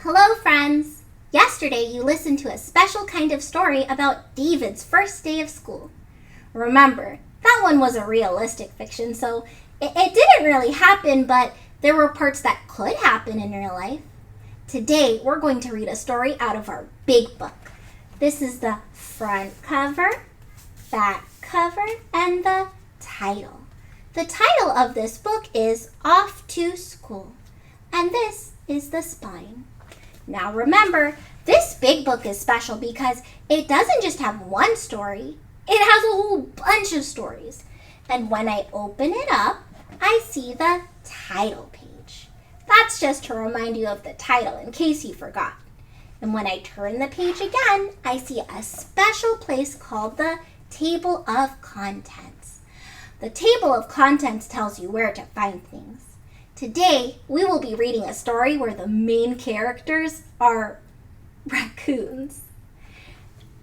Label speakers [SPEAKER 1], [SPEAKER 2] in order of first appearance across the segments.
[SPEAKER 1] Hello, friends! Yesterday you listened to a special kind of story about David's first day of school. Remember, that one was a realistic fiction, so it didn't really happen, but there were parts that could happen in real life. Today, we're going to read a story out of our big book. This is the front cover, back cover, and the title. The title of this book is Off to School, and this is the spine. Now remember, this big book is special because it doesn't just have one story, it has a whole bunch of stories. And when I open it up, I see the title page. That's just to remind you of the title in case you forgot. And when I turn the page again, I see a special place called the Table of Contents. The Table of Contents tells you where to find things. Today, we will be reading a story where the main characters are raccoons.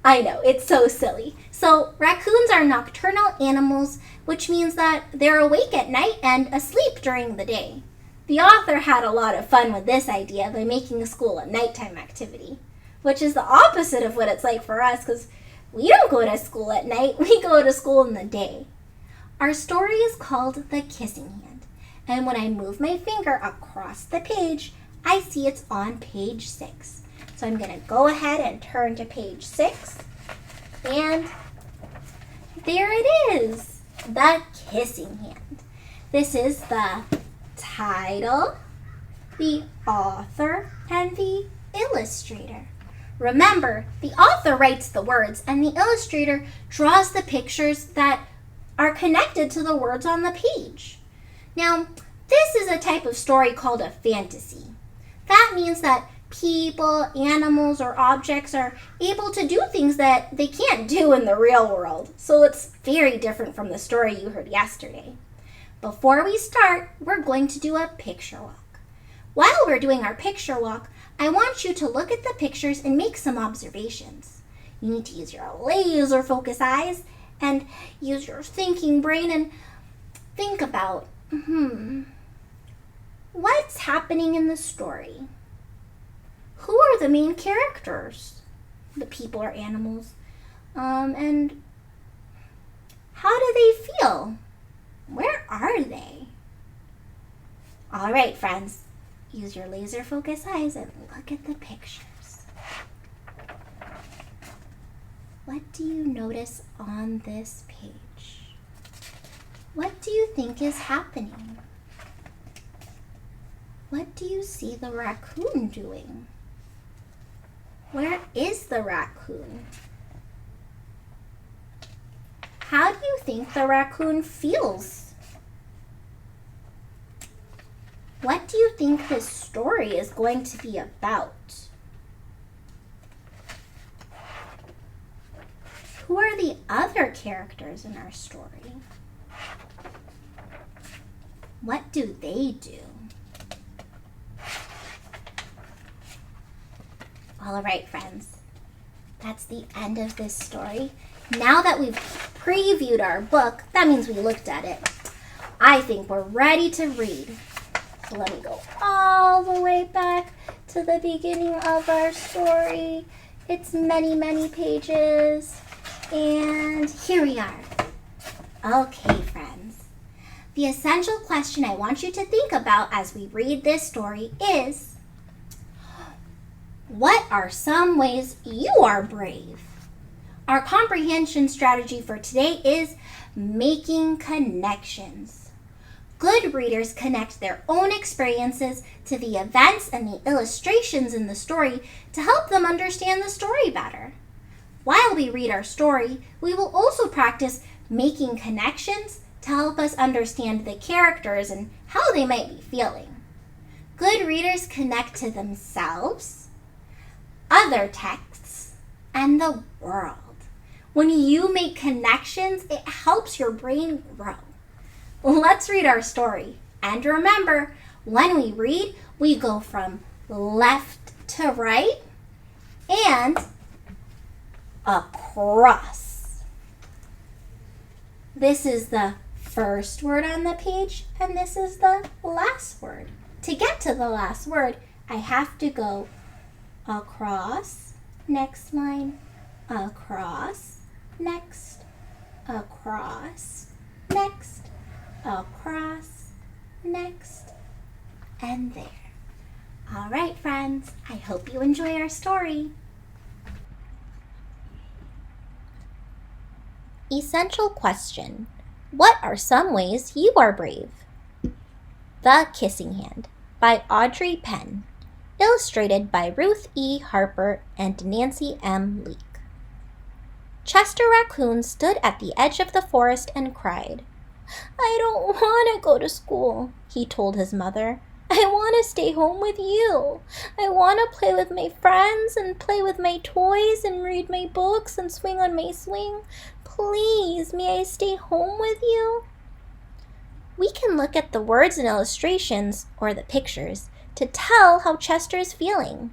[SPEAKER 1] I know, it's so silly. So, raccoons are nocturnal animals, which means that they're awake at night and asleep during the day. The author had a lot of fun with this idea by making school a nighttime activity, which is the opposite of what it's like for us because we don't go to school at night, we go to school in the day. Our story is called The Kissing Hand. And when I move my finger across the page, I see it's on page 6. So I'm going to go ahead and turn to page 6. And there it is, The Kissing Hand. This is the title, the author, and the illustrator. Remember, the author writes the words and the illustrator draws the pictures that are connected to the words on the page. Now, this is a type of story called a fantasy. That means that people, animals, or objects are able to do things that they can't do in the real world. So it's very different from the story you heard yesterday. Before we start, we're going to do a picture walk. While we're doing our picture walk, I want you to look at the pictures and make some observations. You need to use your laser focus eyes and use your thinking brain and think about what's happening in the story? Who are the main characters? The people or animals? And how do they feel? Where are they? All right, friends, use your laser focus eyes and look at the pictures. What do you notice on this page? What do you think is happening? What do you see the raccoon doing? Where is the raccoon? How do you think the raccoon feels? What do you think this story is going to be about? Who are the other characters in our story? What do they do? All right, friends, that's the end of this story. Now that we've previewed our book, that means we looked at it. I think we're ready to read. So let me go all the way back to the beginning of our story. It's many, many pages. And here we are. Okay, friends. The essential question I want you to think about as we read this story is, what are some ways you are brave? Our comprehension strategy for today is making connections. Good readers connect their own experiences to the events and the illustrations in the story to help them understand the story better. While we read our story, we will also practice making connections to help us understand the characters and how they might be feeling. Good readers connect to themselves, other texts, and the world. When you make connections, it helps your brain grow. Let's read our story. And remember, when we read, we go from left to right and across. This is the first word on the page, and this is the last word. To get to the last word, I have to go across, next line, across, next, across, next, across, next, and there. All right, friends, I hope you enjoy our story. Essential question. What are some ways you are brave? The Kissing Hand by Audrey Penn. Illustrated by Ruth E. Harper and Nancy M. Leake. Chester Raccoon stood at the edge of the forest and cried. I don't want to go to school, he told his mother. I want to stay home with you. I want to play with my friends and play with my toys and read my books and swing on my swing. Please, may I stay home with you? We can look at the words and illustrations, or the pictures, to tell how Chester is feeling.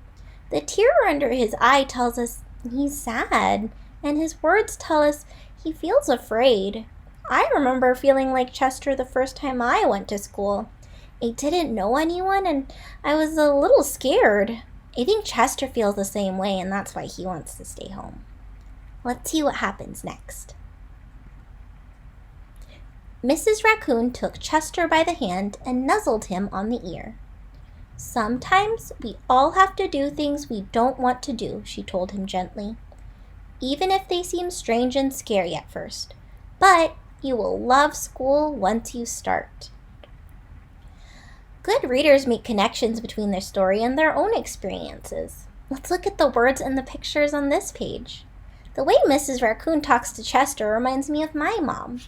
[SPEAKER 1] The tear under his eye tells us he's sad, and his words tell us he feels afraid. I remember feeling like Chester the first time I went to school. I didn't know anyone, and I was a little scared. I think Chester feels the same way, and that's why he wants to stay home. Let's see what happens next. Mrs. Raccoon took Chester by the hand and nuzzled him on the ear. Sometimes we all have to do things we don't want to do, she told him gently, even if they seem strange and scary at first. But you will love school once you start. Good readers make connections between their story and their own experiences. Let's look at the words and the pictures on this page. The way Mrs. Raccoon talks to Chester reminds me of my mom.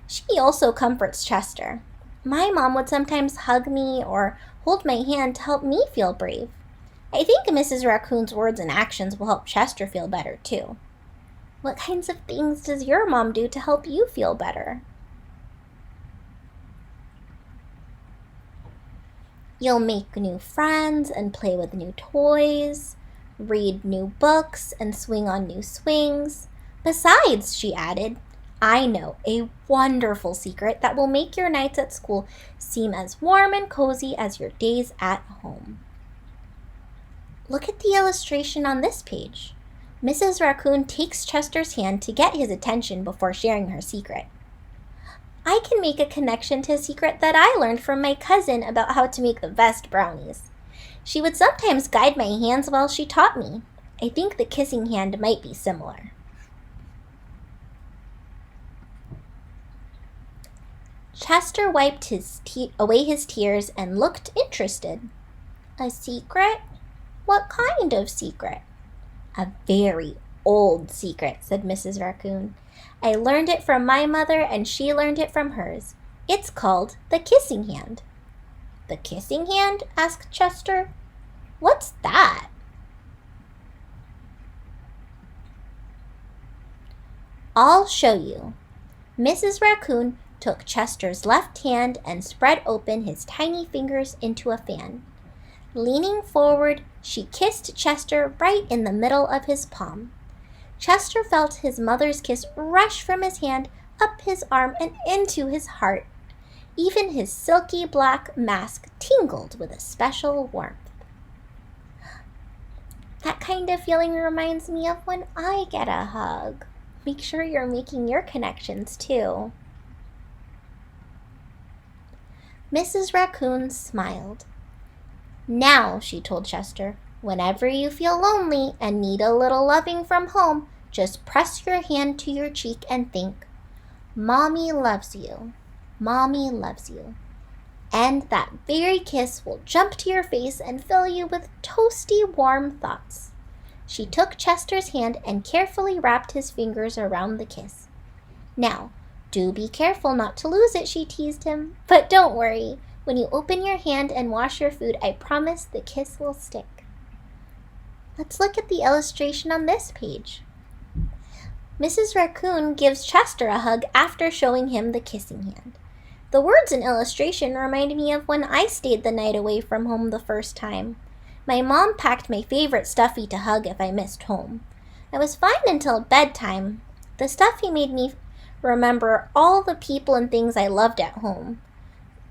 [SPEAKER 1] She also comforts Chester. My mom would sometimes hug me or hold my hand to help me feel brave. I think Mrs. Raccoon's words and actions will help Chester feel better too. What kinds of things does your mom do to help you feel better? You'll make new friends and play with new toys, read new books and swing on new swings. Besides, she added, I know a wonderful secret that will make your nights at school seem as warm and cozy as your days at home. Look at the illustration on this page. Mrs. Raccoon takes Chester's hand to get his attention before sharing her secret. I can make a connection to a secret that I learned from my cousin about how to make the best brownies. She would sometimes guide my hands while she taught me. I think the kissing hand might be similar. Chester wiped away his tears and looked interested. A secret? What kind of secret? A very old secret, said Mrs. Raccoon. I learned it from my mother and she learned it from hers. It's called the kissing hand. The kissing hand? Asked Chester. What's that? I'll show you. Mrs. Raccoon took Chester's left hand and spread open his tiny fingers into a fan. Leaning forward, she kissed Chester right in the middle of his palm. Chester felt his mother's kiss rush from his hand up his arm and into his heart. Even his silky black mask tingled with a special warmth. That kind of feeling reminds me of when I get a hug. Make sure you're making your connections too. Mrs. Raccoon smiled. Now, she told Chester, whenever you feel lonely and need a little loving from home, just press your hand to your cheek and think, Mommy loves you. Mommy loves you. And that very kiss will jump to your face and fill you with toasty, warm thoughts. She took Chester's hand and carefully wrapped his fingers around the kiss. Now, do be careful not to lose it, she teased him. But don't worry. When you open your hand and wash your food, I promise the kiss will stick. Let's look at the illustration on this page. Mrs. Raccoon gives Chester a hug after showing him the kissing hand. The words and illustration remind me of when I stayed the night away from home the first time. My mom packed my favorite stuffy to hug if I missed home. I was fine until bedtime. The stuffy made me remember all the people and things I loved at home.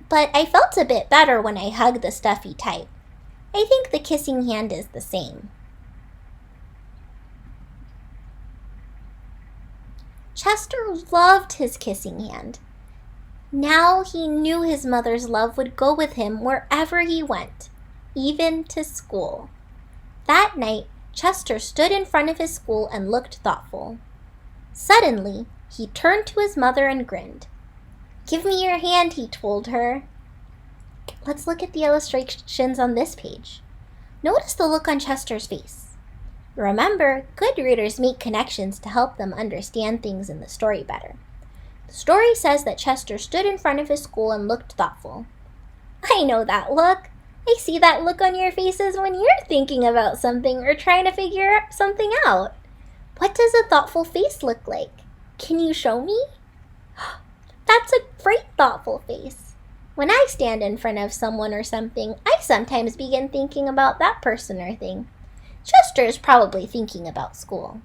[SPEAKER 1] But I felt a bit better when I hugged the stuffy tight. I think the kissing hand is the same. Chester loved his kissing hand. Now he knew his mother's love would go with him wherever he went, even to school. That night, Chester stood in front of his school and looked thoughtful. Suddenly, he turned to his mother and grinned. "Give me your hand," he told her. Let's look at the illustrations on this page. Notice the look on Chester's face. Remember, good readers make connections to help them understand things in the story better. The story says that Chester stood in front of his school and looked thoughtful. I know that look. I see that look on your faces when you're thinking about something or trying to figure something out. What does a thoughtful face look like? Can you show me? That's a great thoughtful face. When I stand in front of someone or something, I sometimes begin thinking about that person or thing. Chester is probably thinking about school.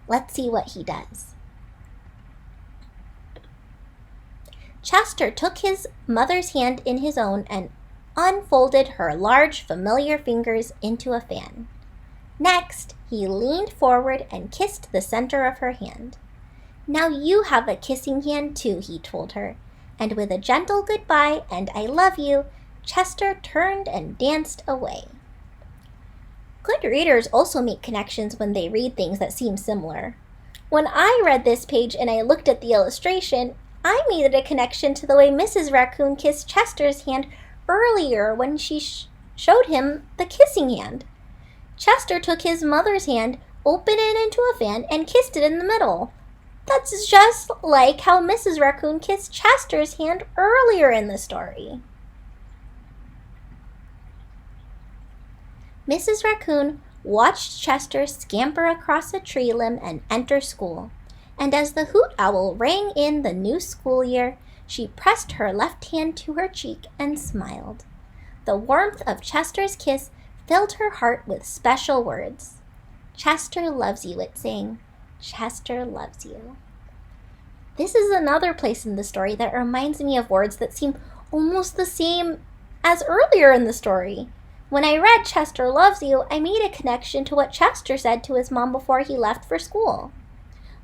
[SPEAKER 1] Let's see what he does. Chester took his mother's hand in his own and unfolded her large, familiar fingers into a fan. Next, he leaned forward and kissed the center of her hand. "Now you have a kissing hand too," he told her, and with a gentle goodbye and "I love you," Chester turned and danced away. Good readers also make connections when they read things that seem similar. When I read this page and I looked at the illustration, I made a connection to the way Mrs. Raccoon kissed Chester's hand earlier when she showed him the kissing hand. Chester took his mother's hand, opened it into a fan, and kissed it in the middle. That's just like how Mrs. Raccoon kissed Chester's hand earlier in the story. Mrs. Raccoon watched Chester scamper across a tree limb and enter school, and as the hoot owl rang in the new school year, she pressed her left hand to her cheek and smiled. The warmth of Chester's kiss filled her heart with special words. "Chester loves you," it sang. "Chester loves you." This is another place in the story that reminds me of words that seem almost the same as earlier in the story. When I read "Chester loves you," I made a connection to what Chester said to his mom before he left for school.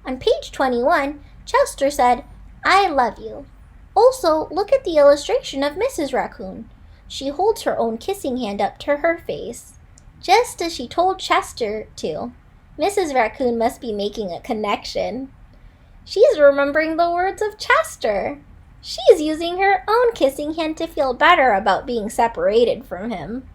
[SPEAKER 1] On page 21, Chester said, "I love you." Also, look at the illustration of Mrs. Raccoon. She holds her own kissing hand up to her face, just as she told Chester to. Mrs. Raccoon must be making a connection. She's remembering the words of Chester. She's using her own kissing hand to feel better about being separated from him.